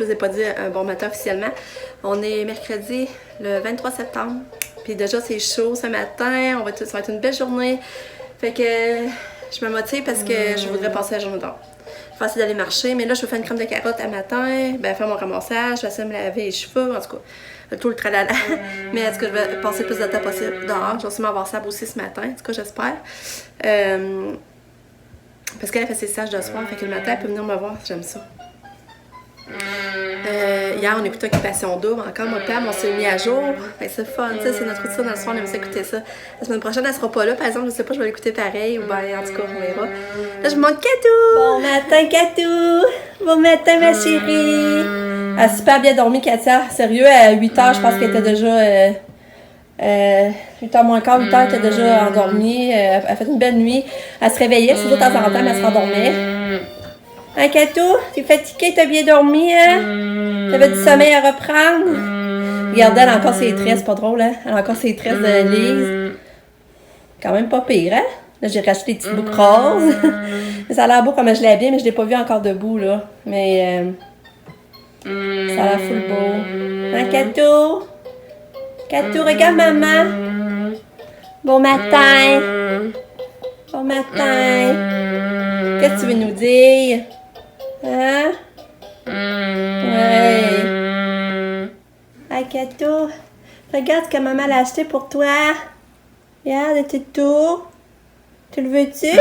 vous ai pas dit un bon matin officiellement. On est mercredi le 23 septembre. Puis déjà, c'est chaud ce matin. Ça va être une belle journée. Fait que je me motive parce que je voudrais passer la journée dehors. Je vais essayer d'aller marcher, mais là, je vais faire une crème de carotte à matin, faire mon ramassage, je vais essayer de me laver les cheveux, en tout cas, tout le tralala. Mais en tout cas, je vais passer le plus de temps possible dehors. Je vais sûrement avoir ça aussi ce matin, en tout cas, j'espère. Parce qu'elle a fait ses stages de soir, fait que le matin, elle peut venir me voir, j'aime ça. Hier, on écoutait Occupation Double. Encore, mon père, on s'est mis à jour. C'est fun, tu sais, c'est notre routine dans le soir, on aime ça écouter ça. La semaine prochaine, elle sera pas là, par exemple, je sais pas, je vais l'écouter pareil, ou en tout cas, on verra. Là, je me montre Katou! Bon matin, Katou! Bon matin, ma chérie! Elle a super bien dormi, Katia. Sérieux, à 8h, je pense qu'elle était déjà... 8h moins quart, 8h, elle était déjà endormie. Elle a fait une belle nuit. Elle se réveillait, c'est de temps en temps, mais elle se rendormait. Hein, Katou? T'es fatiguée, t'as bien dormi, hein? T'avais du sommeil à reprendre? Regardez, elle a encore ses tresses, pas drôle, hein? Elle a encore ses tresses de Lise. Quand même pas pire, hein? Là, j'ai racheté des petites boucles roses. Ça a l'air beau comme je l'ai habillé, mais je l'ai pas vu encore debout, là. Mais, ça a l'air full beau. Hein, Katou? Katou, regarde maman. Bon matin. Bon matin. Qu'est-ce que tu veux nous dire? Hein? Ouais. Hey, Katou, regarde ce que maman l'a acheté pour toi. Regarde, le toutou. Tu le veux-tu? Tu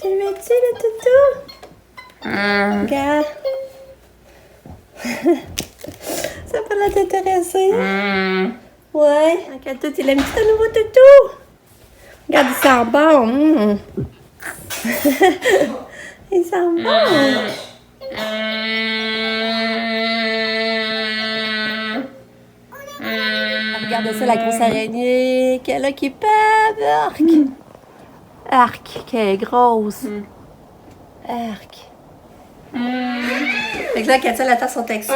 le veux-tu, le toutou? Regarde. Ça va l'air t'intéresser. Ouais. Katou, tu l'aimes-tu ton nouveau toutou? Regarde, il sent bon. Il sent bon. Regardez ça, la grosse araignée qu'elle a qui pète. Arc. Arc, qu'elle est grosse. Arc. Fait que là, Katia, elle attend son taxi.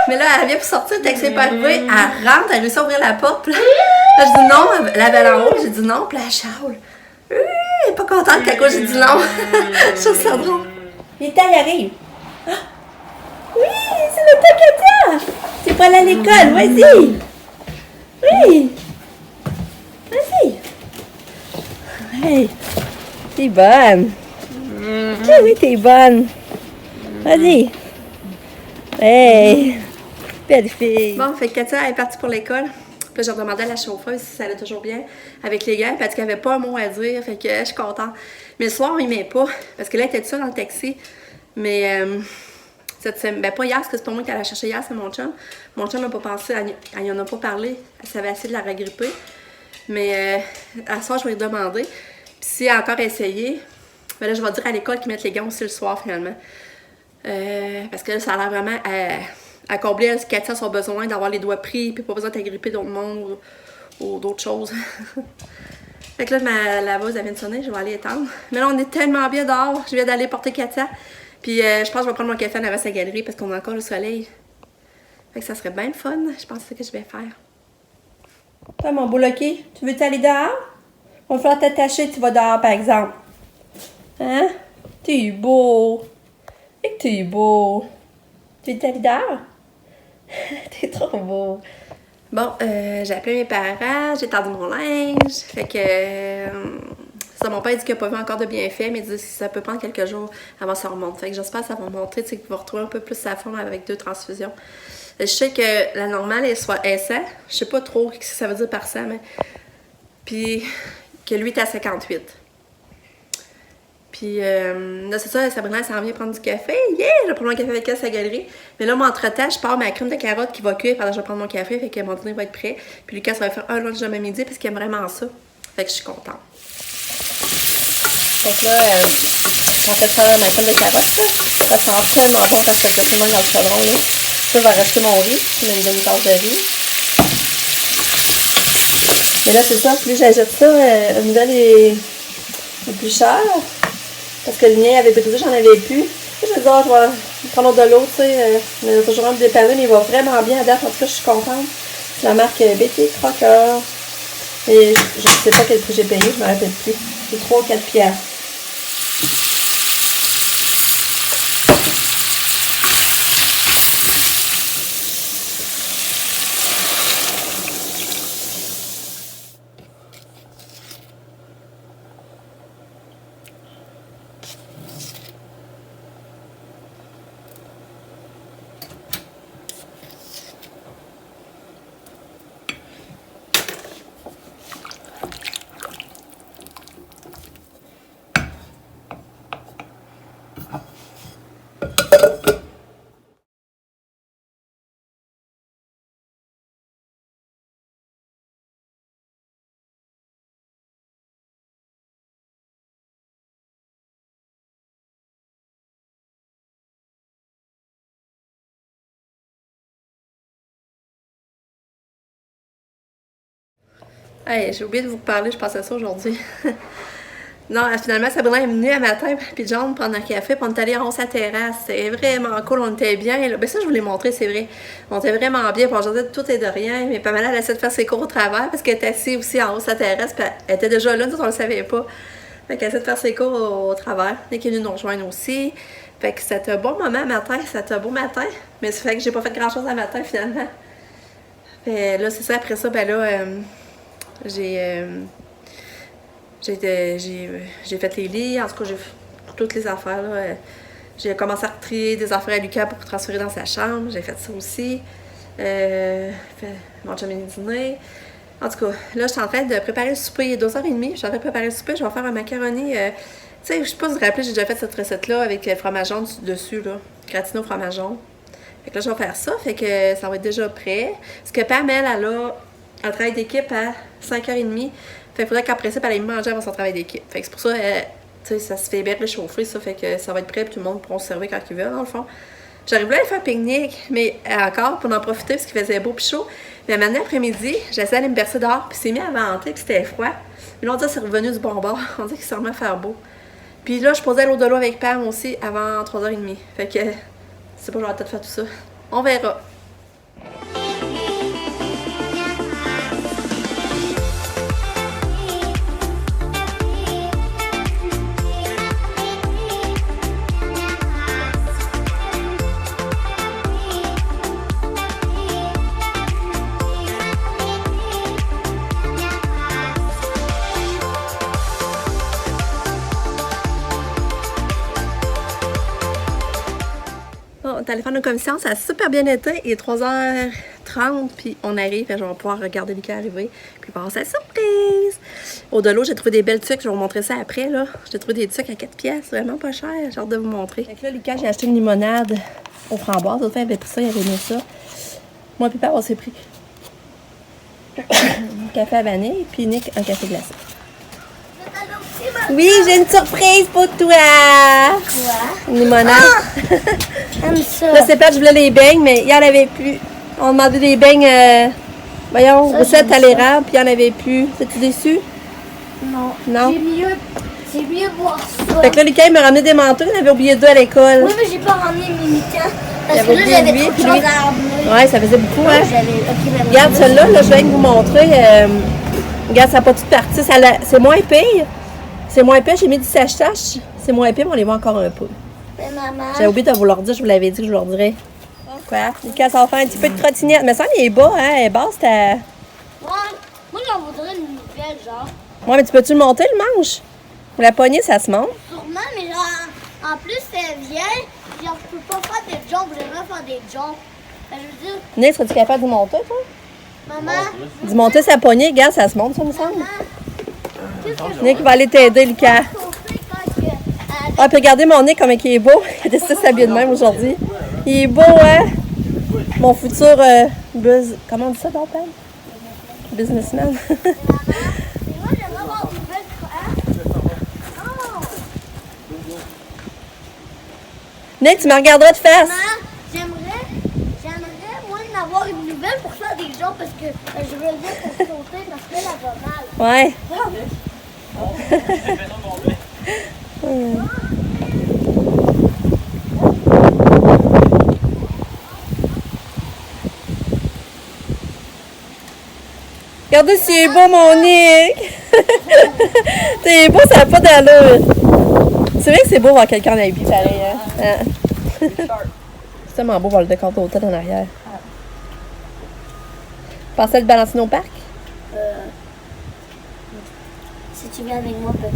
Mais là, elle vient pour sortir, le taxi n'est pas arrivé. Elle rentre, elle réussit à ouvrir la porte. Là, je dis non, elle avait en haut. J'ai dit non, puis là, elle chaule. Elle n'est pas contente qu'à quoi j'ai dit non. Je trouve ça drôle. Il arrive. Ah! Oui, c'est le temps, Katia. C'est pour aller à l'école, vas-y. Oui. Vas-y. Hey, t'es bonne. Oui, t'es bonne. Vas-y. Hey. Belle fille. Bon, fait que Katia est partie pour l'école. Puis j'ai demandé à la chauffeuse si ça allait toujours bien avec les gars. Parce qu'elle avait pas un mot à dire. Fait que je suis contente. Mais le soir, il m'aimait pas. Parce que là, elle était toute seule dans le taxi. Mais pas hier, parce que c'est pas moi qui allait la chercher hier, c'est mon chum. Mon chum n'a pas pensé, elle y en a pas parlé. Elle savait assez de la regripper. Mais à ce soir, je vais lui demander. Puis si elle a encore essayé, ben là, je vais dire à l'école qu'ils mettent les gants aussi le soir, finalement. Parce que là, ça a l'air vraiment à combler Katia son besoin d'avoir les doigts pris, puis pas besoin d'agripper d'autres monde ou d'autres choses. Fait que là, ma laveuse, elle vient de sonner, je vais aller étendre. Mais là, on est tellement bien dehors, je viens d'aller porter Katia. Puis je pense que je vais prendre mon café en avant sa galerie parce qu'on a encore le soleil. Fait que ça serait bien le fun, je pense que c'est ce que je vais faire. Toi, mon beau Lucky, tu veux aller dehors? On va falloir t'attacher, tu vas dehors, par exemple. Hein? T'es beau. Et que t'es beau. Tu veux aller dehors? T'es trop beau. Bon, j'ai appelé mes parents, j'ai tendu mon linge. Fait que ça, mon père dit qu'il n'a pas vu encore de bienfait, mais il dit que ça peut prendre quelques jours avant que ça remonte. Fait que j'espère que ça va montrer, qu'il va retrouver un peu plus sa forme avec 2 transfusions. Je sais que la normale est 100. Je sais pas trop ce que ça veut dire par ça, mais. Puis que lui est à 58. Puis là, c'est ça, Sabrina, elle s'en vient prendre du café. Yeah! Je vais prendre mon café avec elle à sa galerie. Mais là, moi, entre-temps, je pars ma crème de carotte qui va cuire pendant que je vais prendre mon café. Fait que mon dîner va être prêt. Puis Lucas, ça va faire un lunch demain midi parce qu'il aime vraiment ça. Fait que je suis contente. Fait que là, on fait ça ma crème de carotte. Ça sent tellement bon quand je fais tout le monde dans le chaudron. Là. Ça, je vais rajouter mon riz. Je mets une demi-tasse de riz. Mais là, c'est ça. Plus j'ajoute ça, le nouvelle est plus cher. Parce que le mien avait brisé, j'en avais plus. Je me disais, je vais prendre de l'eau, tu sais. Mais toujours un me dépanner, mais il va vraiment bien à date. En tout cas, je suis contente. C'est la marque BT Crocker. Et je ne sais pas quel prix j'ai payé, je ne me rappelle plus. C'est 3 ou 4 piastres. Hey, j'ai oublié de vous parler, je pensais à ça aujourd'hui. Non, finalement, Sabrina est venue un matin, puis John prendre un café, puis on est allé en haut sa terrasse. C'était vraiment cool, on était bien. Là. Ben ça, je vous l'ai montré, c'est vrai. On était vraiment bien, puis on jasait de tout et de rien. Mais Pamela, elle essaie de faire ses cours au travers, parce qu'elle était assise aussi en haut sa terrasse, puis elle était déjà là, nous, on le savait pas. Fait qu'elle essaie de faire ses cours au travers. Elle est venue nous rejoindre aussi. Fait que c'était un bon moment matin, c'était un beau matin. Mais ça fait que j'ai pas fait grand-chose le matin, finalement. Fait là, c'est ça, après ça, ben là, j'ai fait les lits, en tout cas, j'ai fait toutes les affaires. Là. J'ai commencé à trier des affaires à Lucas pour transférer dans sa chambre. J'ai fait ça aussi. Mon chum est dîner. En tout cas, là, je suis en train de préparer le souper. Il est 2h30. Je suis en train de préparer le souper. Je vais faire un macaroni. Tu sais, je sais pas si vous vous rappelez, j'ai déjà fait cette recette-là avec le fromage jaune dessus, là. Gratiné au fromage jaune. Fait que là, je vais faire ça. Fait que ça va être déjà prêt. Parce que Pam, elle a un travail d'équipe à 5h30. Fait qu'il faudrait qu'après ça, elle aille manger avant son travail d'équipe. Fait que c'est pour ça, tu sais, ça se fait bien réchauffer, ça. Fait que ça va être prêt, puis tout le monde pourra se servir quand ils veulent, dans le fond. J'arrive là à aller faire un pique-nique, mais encore pour en profiter, parce qu'il faisait beau puis chaud. Mais maintenant, après-midi, j'essaie d'aller me bercer dehors, puis c'est mis à venter, puis c'était froid. Mais là, on dit que c'est revenu du bon bord. On dit qu'il s'est remis à faire beau. Puis là, je posais l'eau de l'eau avec Pam aussi avant 3h30. Fait que, c'est pas, j'aurais peut-être faire tout ça. On verra. Bon, on est allé faire nos commissions, ça a super bien été. Il est 3h30, puis on arrive, et je vais pouvoir regarder Lucas arriver, puis passer la surprise. Au-delà, j'ai trouvé des belles tuques, je vais vous montrer ça après, là. J'ai trouvé des tuques à 4 pièces, vraiment pas cher, j'ai hâte de vous montrer. Fait que là, Lucas, j'ai acheté une limonade aux framboises. L'autre fois, il avait pris ça, il avait aimé ça. Moi, puis Papa, on s'est pris un café à vanille, puis Nick, un café glacé. Oui, j'ai une surprise pour toi! Quoi? Une limonade. Ah! J'aime ça. Là, c'est pas que je voulais les beignes, mais il n'y en avait plus. On demandait des beignes, voyons, recettes à l'érable, puis il n'y en avait plus. Es-tu déçu? Non. Non? C'est mieux boire ça. Fait que là, Lucas, il m'a ramené des manteaux, il en avait oublié 2 à l'école. Oui, mais j'ai pas ramené mes mitans. Parce Il que avait là, oublié j'avais lui, trop de puis choses lui. à ramener. Ouais, ça faisait beaucoup, hein? Ok, Regarde, celle-là, là, je viens de vous montrer. Regarde, ça n'a pas toute partie. C'est moins pire. C'est moins épais, j'ai mis du sèche-tache. C'est moins épais, mais on les voit encore un peu. Mais maman. J'ai oublié de vous leur dire, je vous l'avais dit que je vous leur dirais. Quoi? Lucas, ça va faire un petit peu de trottinette. Mais ça, il est bas, hein? Elle est basse, t'as. Ouais. Moi, j'en voudrais une nouvelle, genre. Ouais, mais tu peux-tu le monter, le manche? La poignée, ça se monte. Sûrement, mais genre, en plus, c'est vieille. Genre, je peux pas faire des jumps. J'aimerais faire des jumps. Je veux dire, Nick, serais-tu capable de monter, toi? maman. De monter sa poignée, regarde, ça se monte, ça me semble. Maman. Qu'est-ce que je Nick va aller t'aider, Lucas. sauter quand que. Ah, puis regardez mon Nick, comme il est beau. Il a décidé de s'habiller de même aujourd'hui. Il est beau, hein? Mon futur comment on dit ça, dans Pam? Businessman. Mais moi, j'aimerais avoir une nouvelle. Oh! Nick, tu me regarderas de face. Maman, j'aimerais, moi, en avoir une nouvelle pour faire des jumps parce que je veux dire pour sauter parce qu'elle a va mal. Ouais. Regardez s'il est beau, mon Nick! T'es beau, ça n'a pas d'allure. C'est vrai que c'est beau voir quelqu'un en habit pareil, hein? C'est tellement beau voir le décor d'hôtel en arrière. Pensais à te balancer au parc? Si tu viens avec moi, peut-être.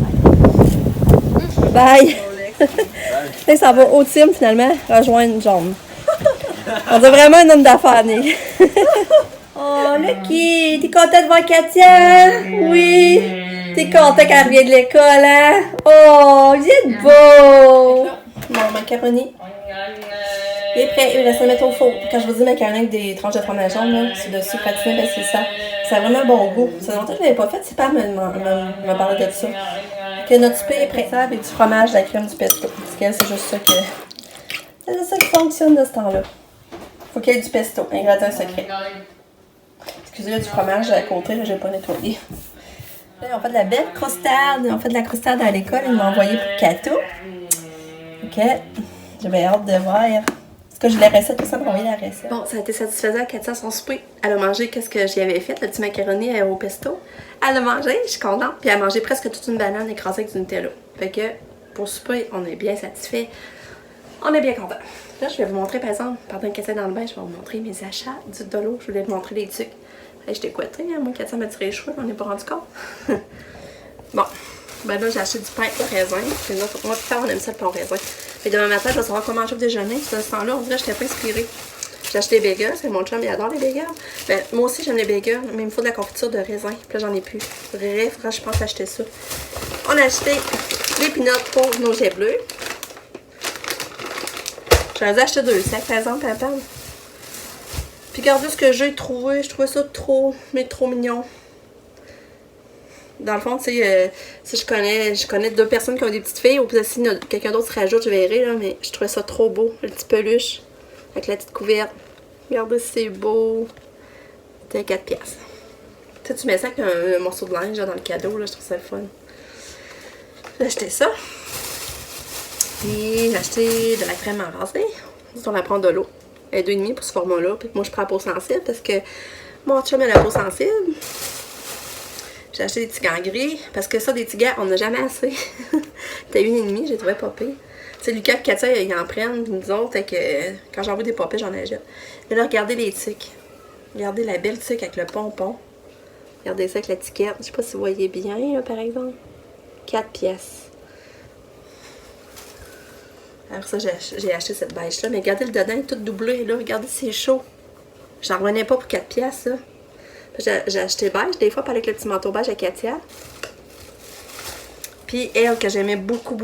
Bye! Là, ça va au team finalement, rejoindre John. On dirait vraiment un homme d'affaires, Nick. Oh, Lucky! T'es content de voir Katia? Oui! T'es content qu'elle revienne de l'école, hein? Oh, il est beau! Mon macaroni. Il est prêt, il reste à le mettre au four. Quand je vous dis macaroni avec des tranches de fromage jaune, là, c'est dessus gratiné, ben c'est ça. Ça a vraiment un bon goût. Ça fait longtemps que je l'avais pas fait, c'est pas m'a parlé de ça. Que notre souper est prêt avec du fromage, de la crème, du pesto. Parce que c'est juste ça que. C'est juste ça qui fonctionne de ce temps-là. Faut qu'il y ait du pesto, ingrédient secret. Parce Excusez, il y a du fromage à côté, là, j'ai pas nettoyé. Là, on fait de la belle croustade. On fait de la croustade à l'école. Ils m'ont envoyé pour Cato. OK. J'avais hâte de voir. Parce que je la recette, tout ça m'a envoyé la recette. Bon, ça a été satisfaisant. Katia, son souper. Elle a mangé qu'est-ce que j'y avais fait, le petit macaroni au pesto. Elle a mangé, je suis contente. Puis elle a mangé presque toute une banane écrasée avec du Nutella. Fait que pour souper, on est bien satisfait. On est bien content. Là, je vais vous montrer, par exemple, pendant que Katia est dans le bain, je vais vous montrer mes achats du Dolo. Je voulais vous montrer les trucs. Je t'ai coitré, hein? Moi, Katia m'a tiré les cheveux, on n'est pas rendu compte. Bon, ben là, j'ai acheté du pain au raisin. Moi, putain, on aime ça le pain au raisin. Et demain matin, je vais savoir comment manger au déjeuner. De ce temps-là, on dirait que je n'étais pas inspirée. J'ai acheté des bagels, c'est mon chum, il adore les bagels. Ben, moi aussi, j'aime les bagels, mais il me faut de la confiture de raisin. Puis là, j'en ai plus. Faudrait, je pense, acheter ça. On a acheté des peanuts pour nos jets bleus. J'en ai acheté 2 sacs, par exemple, à peine. Puis regardez ce que j'ai trouvé. Je trouvais ça trop mignon. Dans le fond, tu sais, si je connais 2 personnes qui ont des petites filles, ou peut-être si quelqu'un d'autre se rajoute, je verrai, là, mais je trouvais ça trop beau. Le petit peluche avec la petite couverte. Regardez, c'est beau. C'était 4$. Tu sais, tu mets ça avec un morceau de linge là, dans le cadeau, là, je trouve ça le fun. J'ai acheté ça. Puis j'ai acheté de la crème envasée. On va prendre de l'eau. Elle est 2,5 pour ce format-là. Puis moi, je prends la peau sensible parce que mon chum a la peau sensible. J'ai acheté des petits gants gris. Parce que ça, des petits gants, on n'a jamais assez. T'as 1,5, j'ai trouvé pas pire. Tu sais, Lucas et Katia, ils en prennent. Nous autres, que quand j'envoie des popées, j'en achète. Mais là, regardez les tiques. Regardez la belle tique avec le pompon. Regardez ça avec l'étiquette. Je sais pas si vous voyez bien, là, par exemple. 4$. Alors ça, j'ai acheté cette beige-là. Mais regardez le dedans, il est tout doublé. Là, regardez, c'est chaud. J'en revenais pas pour 4$, ça. J'ai acheté beige, des fois, avec le petit manteau beige à Katia. Puis elle, que j'aimais beaucoup.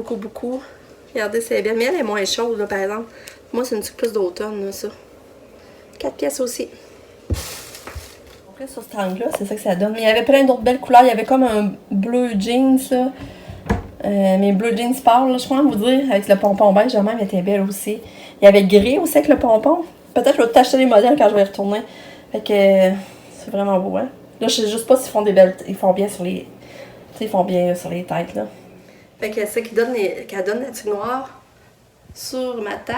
Regardez, c'est bien. Mais elle est moins chaude, là, par exemple. Moi, c'est une petite plus d'automne, là, ça. 4$ aussi. Donc là, sur ce angle-là, c'est ça que ça donne. Mais il y avait plein d'autres belles couleurs. Il y avait comme un bleu jeans, là. Mes bleu jeans pâles, là, je crois vous dire, avec le pompon beige, même était belle aussi. Il y avait gris aussi avec le pompon. Peut-être que je vais t'acheter les modèles quand je vais y retourner. Fait que c'est vraiment beau, hein. Là, je sais juste pas s'ils font des belles. Ils font bien sur les. Tu sais, ils font bien sur les têtes, là. Fait que c'est ça qui donne qu'elle donne la tige noire sur ma tête.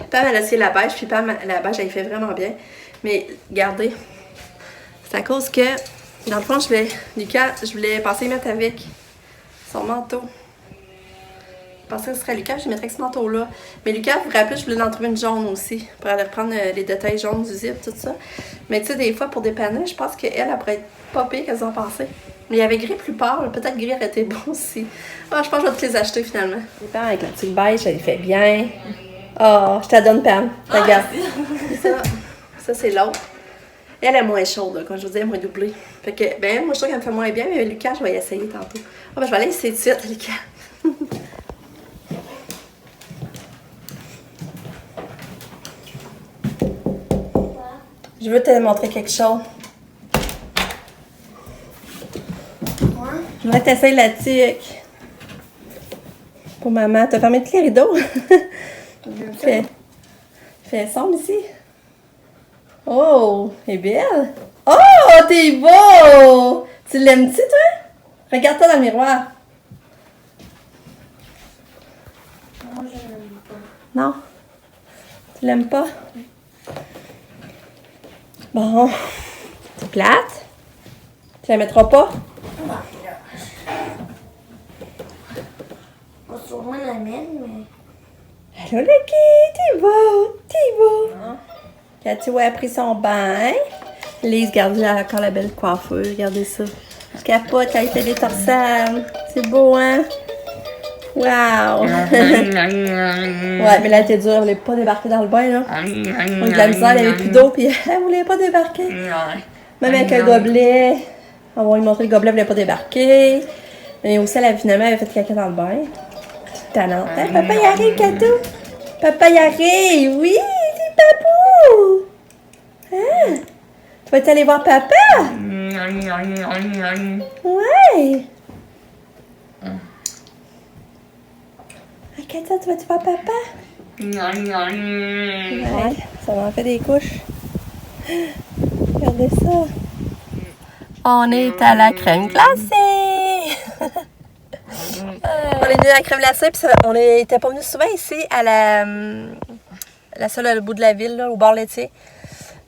Pam, elle a essayé la beige, puis Pam, la beige, elle fait vraiment bien. Mais regardez, c'est à cause que, dans le fond, Lucas, je voulais passer y mettre avec son manteau. Je pensais que ce serait Lucas, je mettrais avec ce manteau-là. Mais Lucas, vous vous rappelez, je voulais en trouver une jaune aussi. Pour aller reprendre les détails jaunes du zip, tout ça. Mais tu sais, des fois, pour dépanner, je pense qu'elle pourrait être pas pire qu'elles en pensaient. Mais il y avait gris plus pâle. Peut-être gris aurait été bon aussi. Ah, je pense que je vais te les acheter finalement. Les Pam avec la petite beige, elle les fait bien. Oh, je te la donne, Pam. Regarde. Ça c'est l'autre. Elle est moins chaude, là, comme je vous disais, moins doublée. Fait que, ben, moi, je trouve qu'elle me fait moins bien, mais Lucas, je vais y essayer tantôt. Ah, ben, je vais aller essayer tout de suite, Lucas. Je veux te montrer quelque chose. Je voudrais que tu essayes la tique. Pour maman. T'as fermé tous les rideaux? Fais sombre ici. Oh, elle est belle. Oh, t'es beau! Tu l'aimes-tu, toi? Regarde-toi dans le miroir. Moi, je l'aime pas. Non? Tu l'aimes pas? Bon. C'est plate? Tu la mettras pas? On va sûrement la mettre, mais... Allô, Lucky! T'es beau! Cathy, ouais, a pris son bain. Lise, regardez encore la belle coiffure. Regardez ça. Je capote quand il fait des torsades. C'est beau, hein? Wow! Ouais, mais là, elle était dure. Elle voulait pas débarquer dans le bain, là. On a de la misère, elle avait plus d'eau, puis elle voulait pas débarquer. Même avec un gobelet. On va lui montrer le gobelet, elle voulait pas débarquer. Mais aussi, elle, finalement, elle avait fait caca dans le bain. Talent. Hein, papa, y arrive, Cato! Papa, y arrive! Oui, c'est papou! Hein? Tu vas aller voir papa? Ouais! Ah, Cato, tu vas-tu voir papa? Ouais, ça m'en fait des couches. Regardez ça. On est à la crème glacée! On est venu à la crème glacée, puis on n'était pas venu souvent ici à la seule au bout de la ville, là, au bord laitier.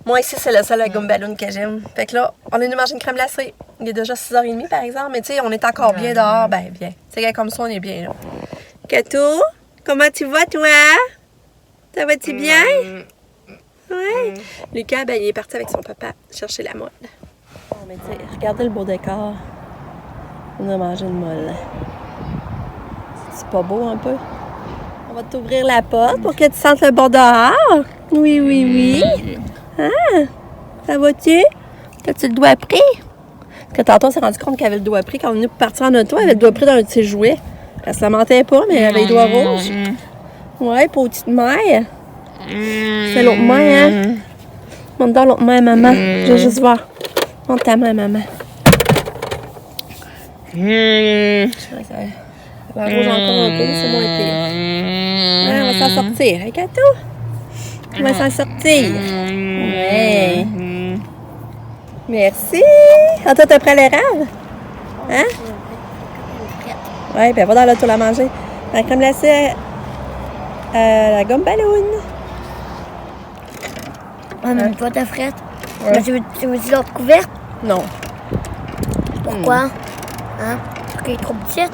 Moi, ici, c'est le seul gumballoon que j'aime. Fait que là, on est venu manger une crème glacée. Il est déjà 6h30, par exemple, mais tu sais, on est encore bien dehors. Ben, bien. Tu sais, comme ça, on est bien, là. Kato, comment tu vas, toi? Ça va-tu bien? Ouais. Lucas, ben, il est parti avec son papa chercher la molle. Bon, mais tu sais, regardez le beau décor. On a mangé une molle. C'est pas beau un peu? On va t'ouvrir la porte pour que tu sentes le bon dehors. Oui, oui, oui. Ah, ça va-tu? T'as-tu le doigt pris? Parce que tantôt, on s'est rendu compte qu'elle avait le doigt pris. Quand on est venu partir en auto, elle avait le doigt pris dans un de ses jouets. Elle se lamentait pas, mais elle avait les doigts rouges. Ouais, petite mère. C'est l'autre main, hein? Montre dans l'autre main, maman. Je veux juste voir. Montre ta main, maman. Elle va rouge encore un peu, c'est moins pire. Ouais, on va s'en sortir, hein, Kato? On va s'en sortir. Ouais. Merci. Ah, toi, t'as pris l'érable? Hein? Ouais, puis elle va dans l'auto la manger. La crème glacée la gomme ballon. Ah, mais toi, t'as frette. Ouais. Tu veux-tu l'autre couverte? Non. Pourquoi? Hein? Parce qu'elle est trop petite?